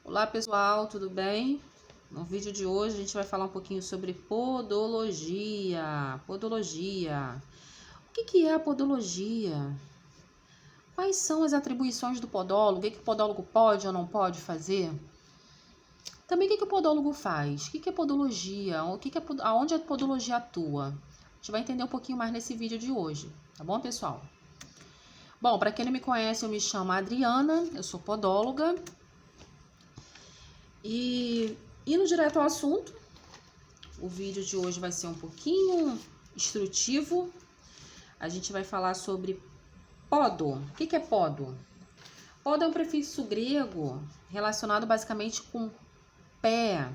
Olá pessoal, tudo bem? No vídeo de hoje a gente vai falar um pouquinho sobre podologia. O que é a podologia? Quais são as atribuições do podólogo? O que o podólogo pode ou não pode fazer? Também o que o podólogo faz? O que é podologia? Aonde a podologia atua? A gente vai entender um pouquinho mais nesse vídeo de hoje, tá bom, pessoal? Bom, para quem não me conhece, eu me chamo Adriana, eu sou podóloga. E indo direto ao assunto, o vídeo de hoje vai ser um pouquinho instrutivo. A gente vai falar sobre podo. O que é podo? Podo é um prefixo grego relacionado basicamente com pé,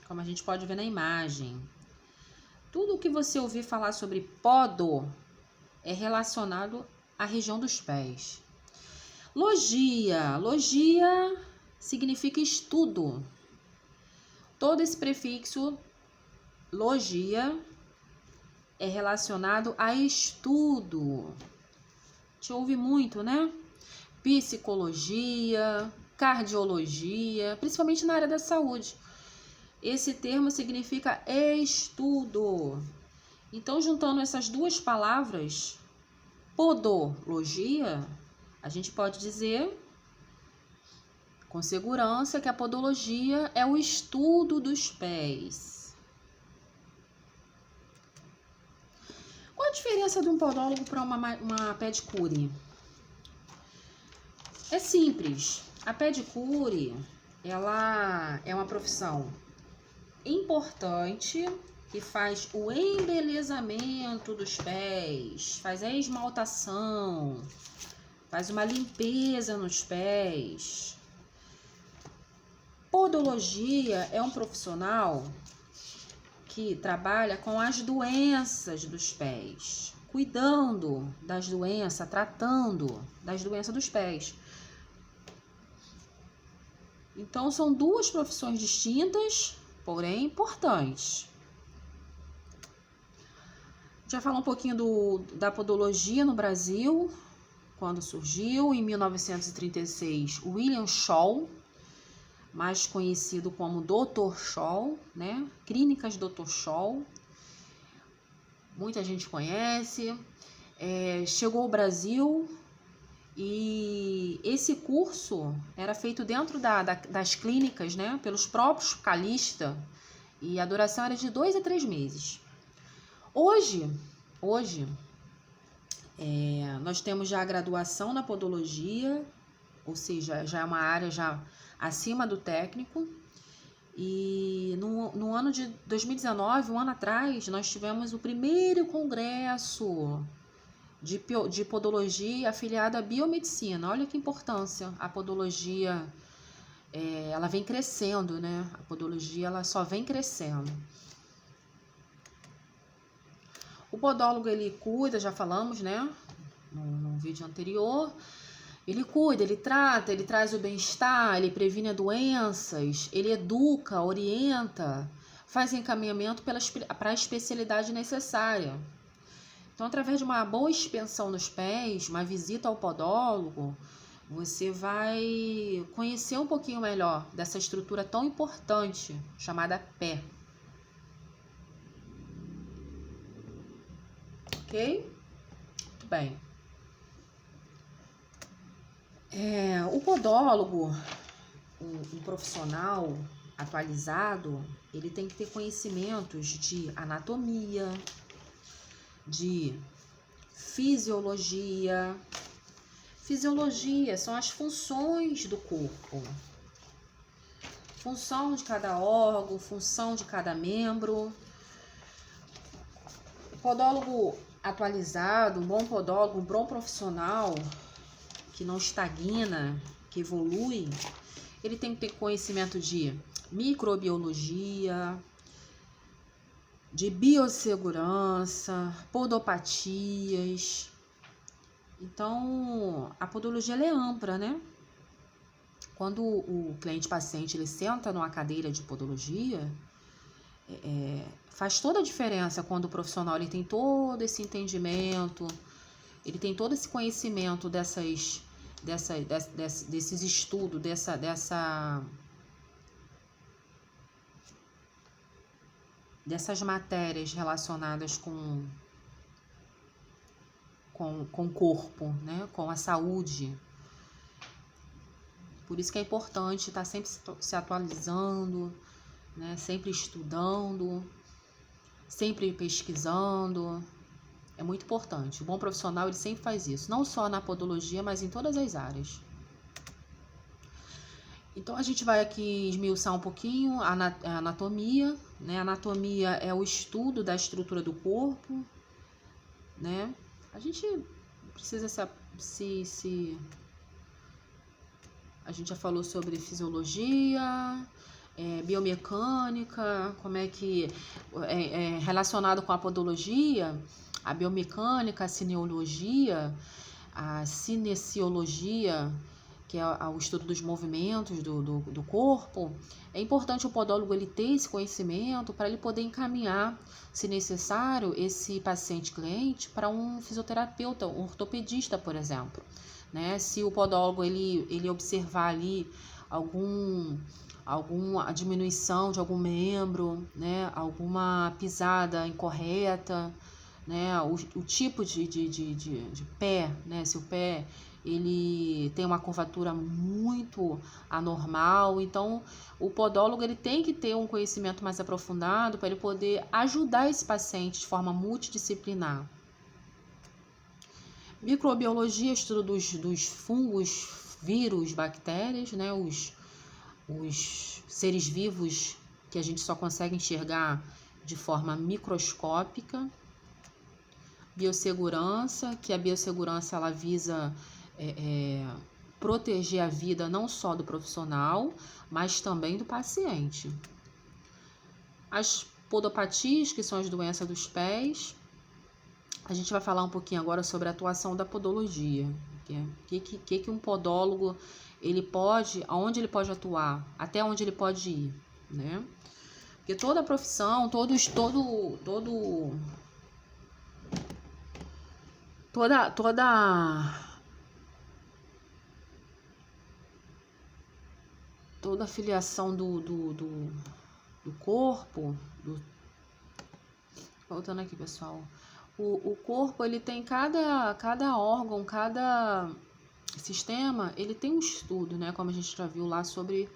como a gente pode ver na imagem. Tudo o que você ouvir falar sobre podo é relacionado à região dos pés. Logia significa estudo. Todo esse prefixo logia é relacionado a estudo. Te ouve muito, né? Psicologia, cardiologia, principalmente na área da saúde. Esse termo significa estudo. Então, juntando essas duas palavras, podologia, a gente pode dizer com segurança que a podologia é o estudo dos pés. Qual a diferença de um podólogo para uma pedicure? É simples. A pedicure, ela é uma profissão importante que faz o embelezamento dos pés, faz a esmaltação, faz uma limpeza nos pés. Podologia é um profissional que trabalha com as doenças dos pés, cuidando das doenças, tratando das doenças dos pés. Então, são duas profissões distintas, porém importantes. Já falar um pouquinho da podologia no Brasil, quando surgiu, em 1936, William Scholl, mais conhecido como Dr. Scholl, né? Clínicas Dr. Scholl. Muita gente conhece. Chegou ao Brasil e esse curso era feito dentro das clínicas, né? Pelos próprios calistas, e a duração era de 2 a 3 meses. Hoje nós temos já a graduação na podologia, ou seja, já é uma área já acima do técnico. E no ano de 2019, um ano atrás, nós tivemos o primeiro congresso de podologia afiliado à biomedicina. Olha que importância. A podologia, ela vem crescendo, né? A podologia, ela só vem crescendo. O podólogo, ele cuida, já falamos, né? No vídeo anterior. Ele cuida, ele trata, ele traz o bem-estar, ele previne doenças, ele educa, orienta, faz encaminhamento para a especialidade necessária. Então, através de uma boa expansão nos pés, uma visita ao podólogo, você vai conhecer um pouquinho melhor dessa estrutura tão importante chamada pé. Ok? Muito bem. O podólogo, um profissional atualizado, ele tem que ter conhecimentos de anatomia, de fisiologia. Fisiologia são as funções do corpo. Função de cada órgão, função de cada membro. O podólogo atualizado, um bom podólogo, um bom profissional que não estagna, que evolui, ele tem que ter conhecimento de microbiologia, de biossegurança, podopatias. Então, a podologia, ela é ampla, né? Quando o cliente-paciente ele senta numa cadeira de podologia, faz toda a diferença quando o profissional ele tem todo esse entendimento, ele tem todo esse conhecimento desses estudos, dessas matérias relacionadas com o corpo, né? Com a saúde. Por isso que é importante estar sempre se atualizando, né? Sempre estudando, sempre pesquisando. É muito importante. O bom profissional, ele sempre faz isso, não só na podologia, mas em todas as áreas. Então, a gente vai aqui esmiuçar um pouquinho a anatomia, né? A anatomia é o estudo da estrutura do corpo, né? A gente precisa A gente já falou sobre fisiologia, biomecânica, como é que relacionado com a podologia, a biomecânica, a cineologia, a cinesiologia, que é o estudo dos movimentos do corpo. É importante o podólogo ele ter esse conhecimento para ele poder encaminhar, se necessário, esse paciente-cliente para um fisioterapeuta, um ortopedista, por exemplo. Né? Se o podólogo ele observar ali alguma diminuição de algum membro, né? Alguma pisada incorreta, né? O tipo de pé, né? Se o pé ele tem uma curvatura muito anormal, então o podólogo ele tem que ter um conhecimento mais aprofundado para ele poder ajudar esse paciente de forma multidisciplinar. Microbiologia, estudo dos fungos, vírus, bactérias, né? Os seres vivos que a gente só consegue enxergar de forma microscópica. Biossegurança, que a biossegurança ela visa proteger a vida não só do profissional, mas também do paciente. As podopatias, que são as doenças dos pés. A gente vai falar um pouquinho agora sobre a atuação da podologia. Que um podólogo ele pode, aonde ele pode atuar, até onde ele pode ir, né? Porque toda profissão, toda a filiação do corpo, voltando aqui, pessoal. O corpo, ele tem cada órgão, cada sistema, ele tem um estudo, né? Como a gente já viu lá sobre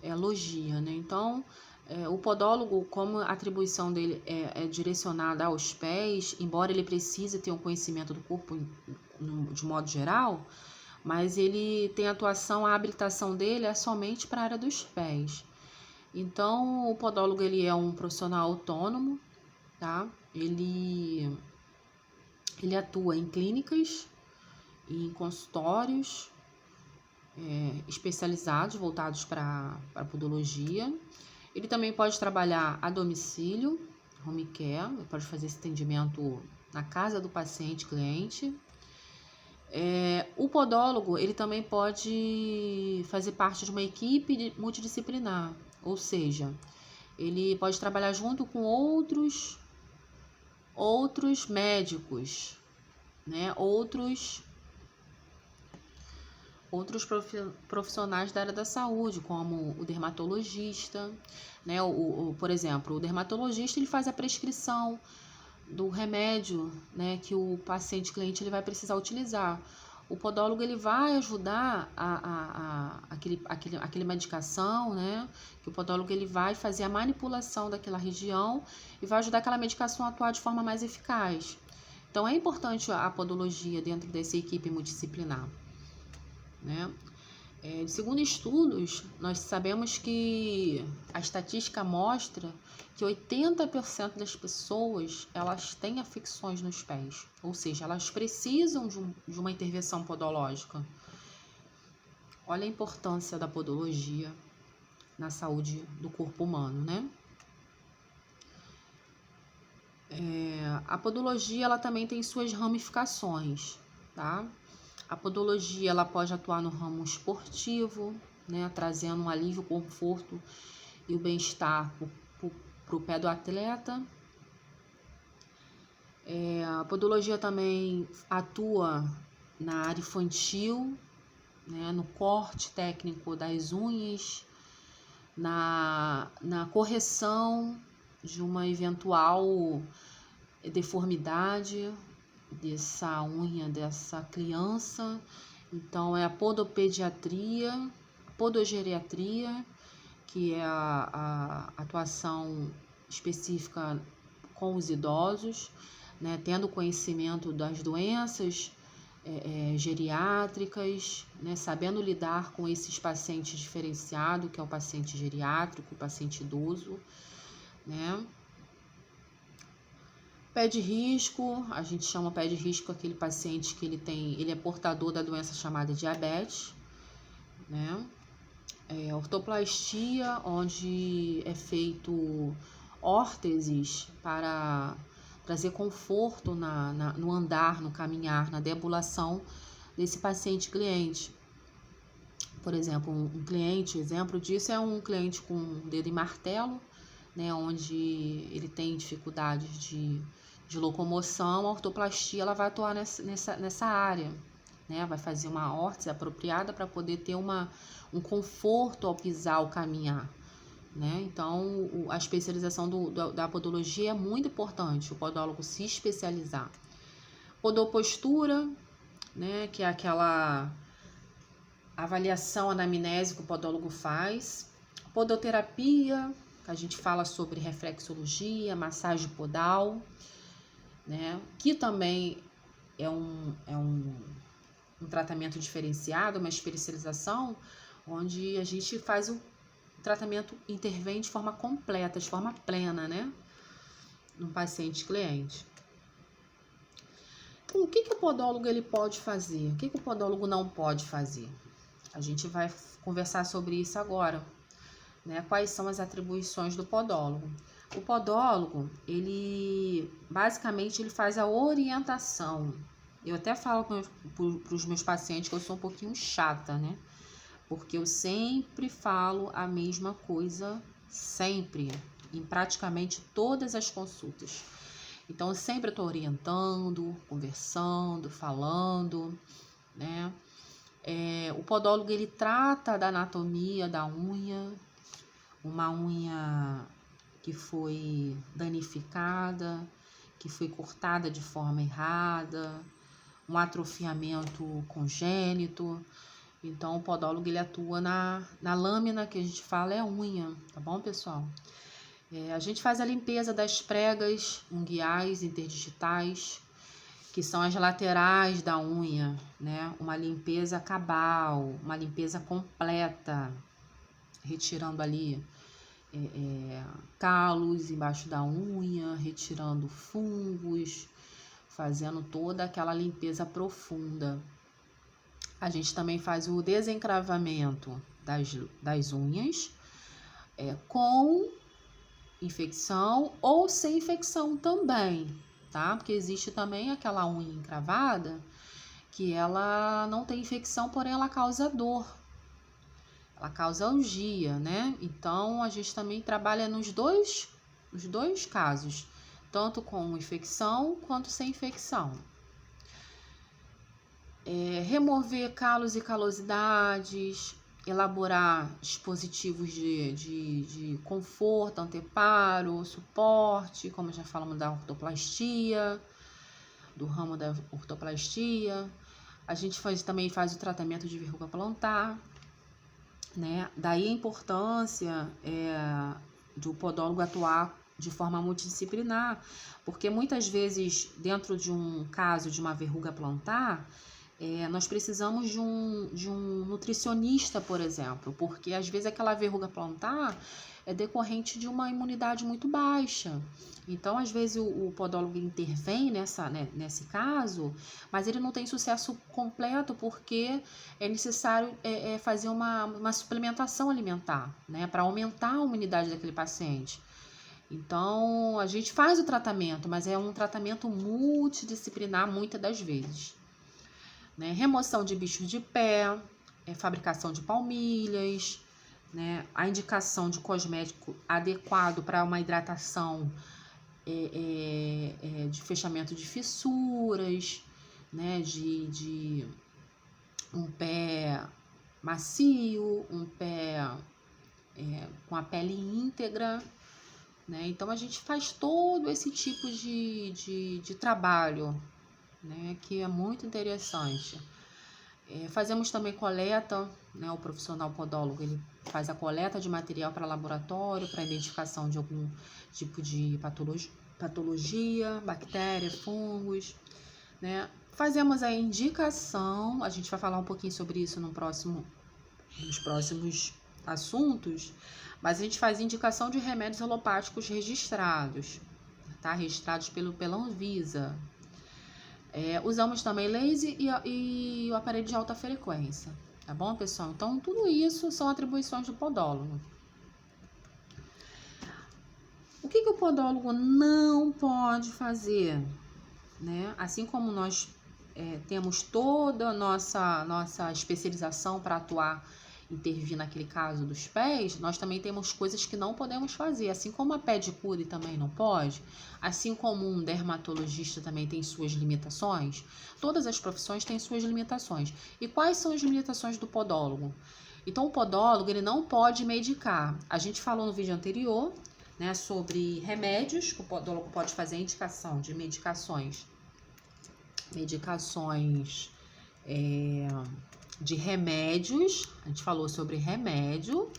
logia, né? Então, o podólogo, como a atribuição dele é direcionada aos pés, embora ele precise ter um conhecimento do corpo de modo geral, mas ele tem atuação, a habilitação dele é somente para a área dos pés. Então, o podólogo ele é um profissional autônomo, tá? Ele atua em clínicas e em consultórios especializados, voltados para a podologia. Ele também pode trabalhar a domicílio, home care, pode fazer esse atendimento na casa do paciente, cliente. O podólogo, ele também pode fazer parte de uma equipe multidisciplinar, ou seja, ele pode trabalhar junto com outros médicos, né? Outros profissionais da área da saúde, como o dermatologista, né? Por exemplo, o dermatologista ele faz a prescrição do remédio, né, que o paciente cliente ele vai precisar utilizar. O podólogo ele vai ajudar aquele medicação, né? Que o podólogo ele vai fazer a manipulação daquela região e vai ajudar aquela medicação a atuar de forma mais eficaz. Então é importante a podologia dentro dessa equipe multidisciplinar, né? Segundo estudos, nós sabemos que a estatística mostra que 80% das pessoas elas têm afecções nos pés, ou seja, elas precisam de uma intervenção podológica. Olha a importância da podologia na saúde do corpo humano, né? A podologia ela também tem suas ramificações, tá? A podologia ela pode atuar no ramo esportivo, né, trazendo um alívio, conforto e o bem-estar para o pé do atleta. A podologia também atua na área infantil, né, no corte técnico das unhas, na correção de uma eventual deformidade dessa unha dessa criança. Então, é a podopediatria, podogeriatria, que é a atuação específica com os idosos, né, tendo conhecimento das doenças geriátricas, né, sabendo lidar com esses pacientes diferenciados, que é o paciente geriátrico, o paciente idoso, né. Pé de risco, a gente chama pé de risco aquele paciente que ele é portador da doença chamada diabetes, né. Ortoplastia, onde é feito órteses para trazer conforto no andar, no caminhar, na deambulação desse paciente cliente. Por exemplo, um cliente, exemplo disso é um cliente com dedo em martelo, né, onde ele tem dificuldades de locomoção. A ortoplastia ela vai atuar nessa área, né, vai fazer uma órtese apropriada para poder ter um conforto ao pisar, ao caminhar, né? Então, a especialização da podologia é muito importante, o podólogo se especializar. Podopostura, né, que é aquela avaliação anamnésica que o podólogo faz. Podoterapia, que a gente fala sobre reflexologia, massagem podal, né, que também é um tratamento diferenciado, uma especialização, onde a gente faz o tratamento, intervém de forma completa, de forma plena, né, no paciente cliente. Então, o que o podólogo ele pode fazer? O que o podólogo não pode fazer? A gente vai conversar sobre isso agora, né? Quais são as atribuições do podólogo? O podólogo, ele basicamente ele faz a orientação. Eu até falo para os meus pacientes que eu sou um pouquinho chata, né? Porque eu sempre falo a mesma coisa, sempre, em praticamente todas as consultas. Então, eu sempre estou orientando, conversando, falando, né? O podólogo, ele trata da anatomia da unha, uma unha que foi danificada, que foi cortada de forma errada, um atrofiamento congênito. Então, o podólogo ele atua na lâmina que a gente fala é a unha, tá bom, pessoal? A gente faz a limpeza das pregas unguiais interdigitais, que são as laterais da unha, né? Uma limpeza cabal, uma limpeza completa, retirando ali calos embaixo da unha, retirando fungos, fazendo toda aquela limpeza profunda. A gente também faz o desencravamento das unhas com infecção ou sem infecção também, tá? Porque existe também aquela unha encravada que ela não tem infecção, porém ela causa dor. Ela causa algia, né? Então, a gente também trabalha nos dois casos, tanto com infecção quanto sem infecção. Remover calos e calosidades, elaborar dispositivos de conforto, anteparo, suporte, como já falamos da ortoplastia, do ramo da ortoplastia. A gente também faz o tratamento de verruga plantar, né? Daí a importância do podólogo atuar de forma multidisciplinar, porque muitas vezes, dentro de um caso de uma verruga plantar, nós precisamos de um nutricionista, por exemplo, porque às vezes aquela verruga plantar é decorrente de uma imunidade muito baixa. Então, às vezes, o podólogo intervém nesse caso, mas ele não tem sucesso completo porque é necessário fazer uma suplementação alimentar, né, para aumentar a imunidade daquele paciente. Então, a gente faz o tratamento, mas é um tratamento multidisciplinar muitas das vezes. Né? Remoção de bichos de pé, fabricação de palmilhas, né? A indicação de cosmético adequado para uma hidratação de fechamento de fissuras, né? De um pé macio, um pé com a pele íntegra, né? Então a gente faz todo esse tipo de trabalho, né? Que é muito interessante. Fazemos também coleta, né? O profissional podólogo, ele faz a coleta de material para laboratório, para identificação de algum tipo de patologia, bactéria, fungos, né? Fazemos a indicação, a gente vai falar um pouquinho sobre isso nos próximos assuntos, mas a gente faz indicação de remédios alopáticos registrados, tá? Registrados pela Anvisa. Usamos também laser e o aparelho de alta frequência, tá bom, pessoal? Então, tudo isso são atribuições do podólogo. O que o podólogo não pode fazer, né? Assim como nós temos toda a nossa especialização para atuar, intervir naquele caso dos pés, nós também temos coisas que não podemos fazer, assim como a pedicure também não pode, assim como um dermatologista também tem suas limitações, todas as profissões têm suas limitações. E quais são as limitações do podólogo? Então, o podólogo, ele não pode medicar. A gente falou no vídeo anterior, né, sobre remédios, que o podólogo pode fazer a indicação de medicações de remédios, a gente falou sobre remédio.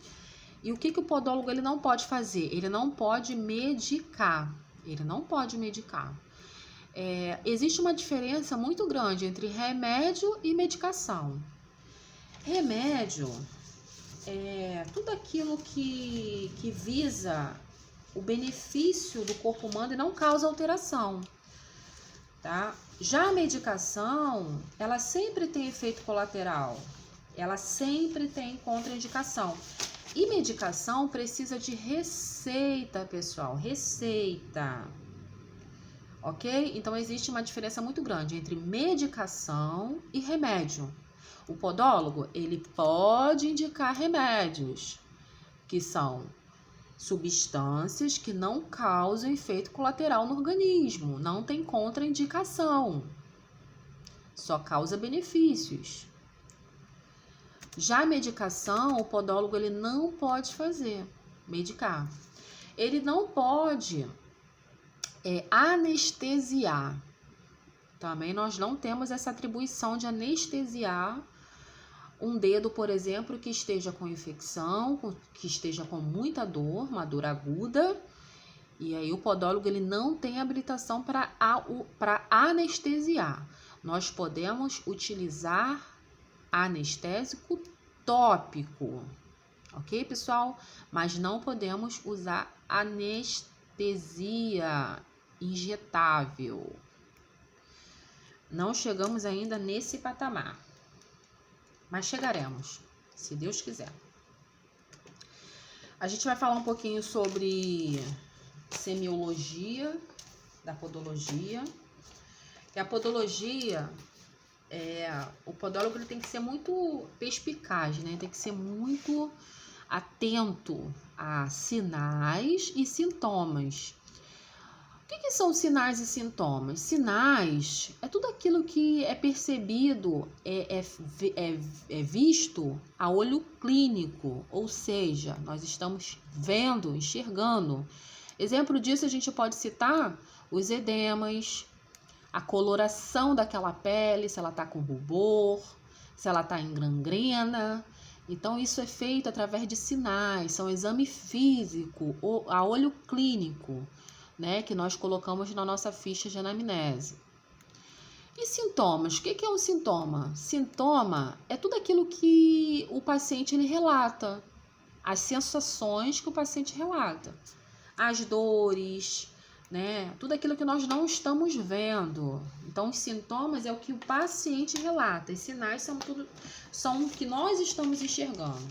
E o que o podólogo ele não pode fazer? Ele não pode medicar, existe uma diferença muito grande entre remédio e medicação. Remédio é tudo aquilo que visa o benefício do corpo humano e não causa alteração, tá? Já a medicação, ela sempre tem efeito colateral, ela sempre tem contraindicação. E medicação precisa de receita, pessoal, receita, ok? Então, existe uma diferença muito grande entre medicação e remédio. O podólogo, ele pode indicar remédios, que são substâncias que não causam efeito colateral no organismo, não tem contraindicação, só causa benefícios. Já a medicação, o podólogo ele não pode medicar. Ele não pode anestesiar. Também nós não temos essa atribuição de anestesiar um dedo, por exemplo, que esteja com infecção, que esteja com muita dor, uma dor aguda. E aí o podólogo ele não tem habilitação para anestesiar. Nós podemos utilizar anestésico tópico, ok, pessoal? Mas não podemos usar anestesia injetável. Não chegamos ainda nesse patamar, mas chegaremos, se Deus quiser. A gente vai falar um pouquinho sobre semiologia da podologia. E a podologia, o podólogo ele tem que ser muito perspicaz, né? Tem que ser muito atento a sinais e sintomas. O que são sinais e sintomas? Sinais é tudo aquilo que é percebido, é visto a olho clínico, ou seja, nós estamos vendo, enxergando. Exemplo disso a gente pode citar os edemas, a coloração daquela pele, se ela está com rubor, se ela está em gangrena. Então, isso é feito através de sinais, são exame físico, a olho clínico, né, que nós colocamos na nossa ficha de anamnese. E sintomas? O que é um sintoma? Sintoma é tudo aquilo que o paciente ele relata, as sensações que o paciente relata, as dores, né? Tudo aquilo que nós não estamos vendo. Então, os sintomas é o que o paciente relata. Os sinais são o que nós estamos enxergando,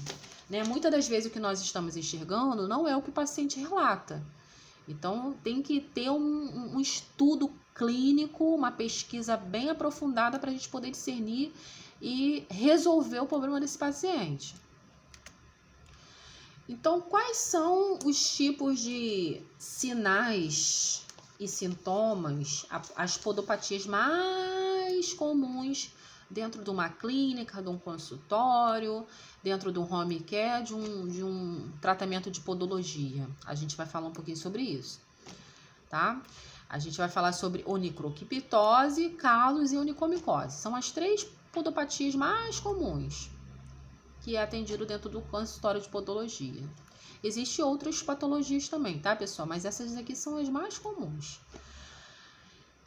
né? Muitas das vezes o que nós estamos enxergando não é o que o paciente relata. Então, tem que ter um estudo clínico, uma pesquisa bem aprofundada para a gente poder discernir e resolver o problema desse paciente. Então, quais são os tipos de sinais e sintomas, as podopatias mais comuns dentro de uma clínica, de um consultório, dentro de um home care, de um tratamento de podologia. A gente vai falar um pouquinho sobre isso, tá? A gente vai falar sobre onicroquiptose, calos e onicomicose. São as 3 podopatias mais comuns que é atendido dentro do consultório de podologia. Existem outras patologias também, tá, pessoal? Mas essas aqui são as mais comuns.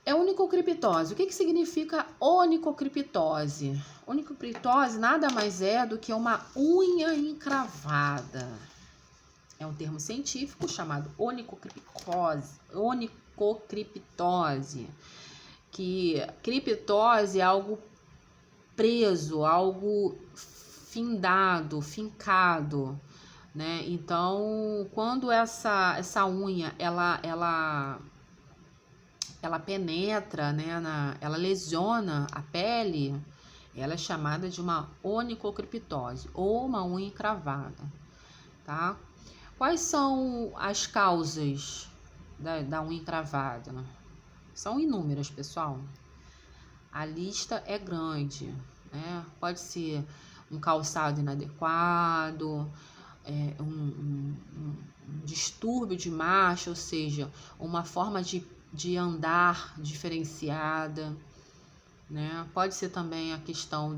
É onicocriptose. O que significa onicocriptose? Onicocriptose nada mais é do que uma unha encravada. É um termo científico chamado onicocriptose. Que criptose é algo preso, algo findado, fincado, né? Então, quando essa unha ela penetra, né, ela lesiona a pele, ela é chamada de uma onicocriptose ou uma unha encravada, tá? Quais são as causas da unha encravada? São inúmeras, pessoal. A lista é grande, né? Pode ser um calçado inadequado, um distúrbio de marcha, ou seja, uma forma de andar diferenciada, né? Pode ser também a questão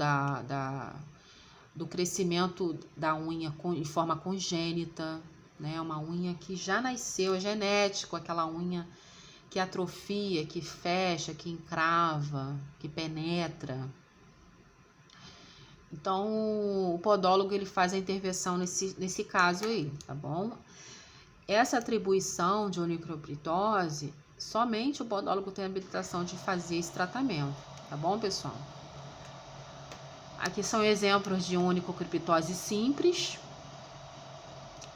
do crescimento da unha de forma congênita, né? Uma unha que já nasceu, é genético, aquela unha que atrofia, que fecha, que encrava, que penetra. Então, o podólogo ele faz a intervenção nesse caso aí, tá bom? Essa atribuição de onicocriptose, somente o podólogo tem a habilitação de fazer esse tratamento, tá bom, pessoal? Aqui são exemplos de onicocriptose simples,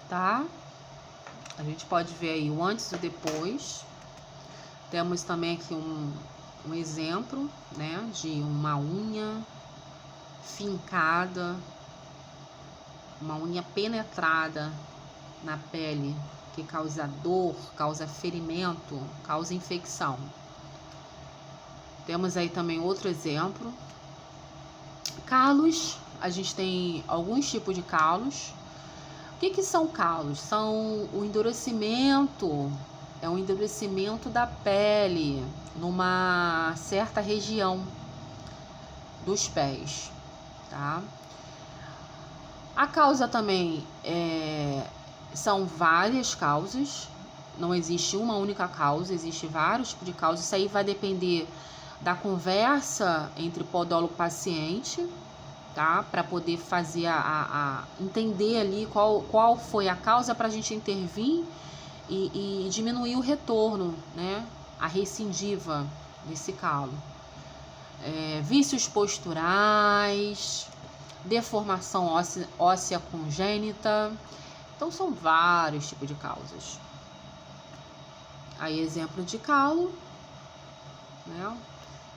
tá? A gente pode ver aí o antes e o depois. Temos também aqui um exemplo, né, de uma unha fincada, uma unha penetrada na pele, que causa dor, causa ferimento, causa infecção. Temos aí também outro exemplo. Calos, a gente tem alguns tipos de calos. O que são calos? São o endurecimento, é um endurecimento da pele numa certa região dos pés, tá? A causa também são várias causas, não existe uma única causa, existe vários tipos de causas. Isso aí vai depender da conversa entre podólogo e paciente, tá? Para poder fazer entender ali qual foi a causa para a gente intervir e diminuir o retorno, né? A recidiva desse calo. Vícios posturais, deformação óssea congênita. Então, são vários tipos de causas. Aí, exemplo de calo, né?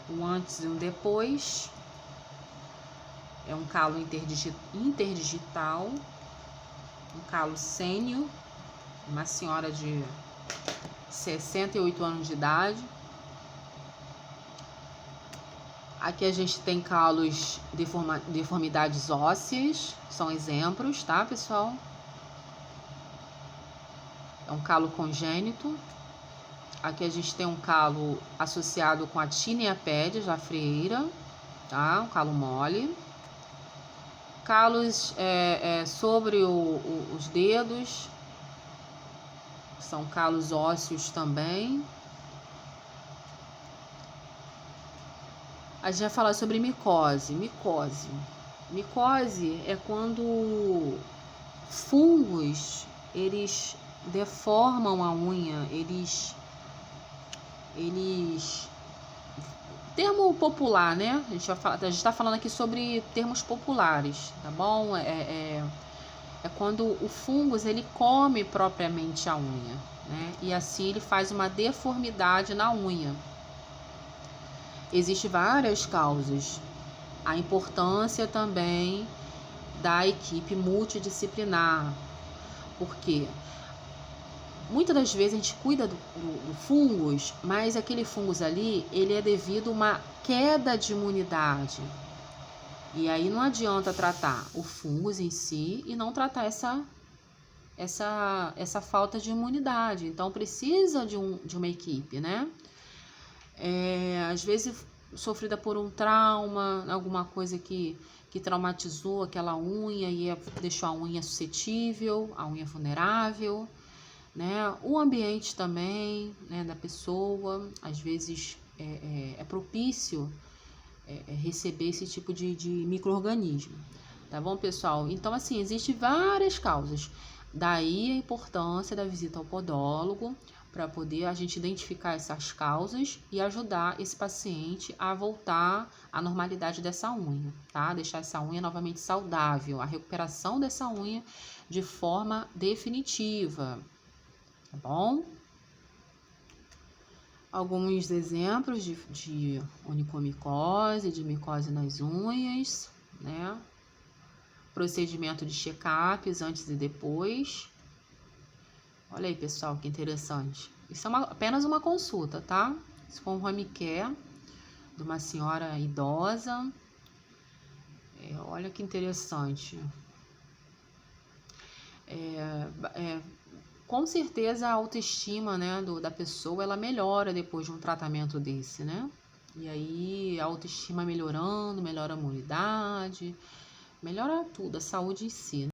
O antes e o depois. É um calo interdigital, um calo sênio, uma senhora de 68 anos de idade. Aqui a gente tem calos, deformidades ósseas, são exemplos, tá, pessoal? É um calo congênito. Aqui a gente tem um calo associado com a tinea pedis, a frieira, tá? Um calo mole. Calos sobre os dedos, são calos ósseos também. A gente vai falar sobre micose. Micose é quando fungos, eles deformam a unha, eles termo popular, né? A gente está falando aqui sobre termos populares, tá bom? É quando o fungus ele come propriamente a unha, né? E assim ele faz uma deformidade na unha. Existem várias causas. A importância também da equipe multidisciplinar, porque muitas das vezes a gente cuida do fungus, mas aquele fungus ali, ele é devido a uma queda de imunidade. E aí não adianta tratar o fungos em si e não tratar essa falta de imunidade. Então precisa de uma equipe, né? Às vezes sofrida por um trauma, alguma coisa que traumatizou aquela unha e deixou a unha suscetível, a unha vulnerável, né? O ambiente também, né, da pessoa, às vezes é propício receber esse tipo de micro-organismo, tá bom, pessoal? Então, assim, existem várias causas. Daí a importância da visita ao podólogo, para poder a gente identificar essas causas e ajudar esse paciente a voltar à normalidade dessa unha, tá? Deixar essa unha novamente saudável, a recuperação dessa unha de forma definitiva, tá bom? Alguns exemplos de onicomicose, de micose nas unhas, né? Procedimento de check-ups antes e depois. Olha aí, pessoal, que interessante. Isso é apenas uma consulta, tá? Se for um home care de uma senhora idosa. Olha que interessante. Com certeza a autoestima, né, da pessoa, ela melhora depois de um tratamento desse, né? E aí a autoestima melhorando, melhora a imunidade, melhora tudo, a saúde em si, né?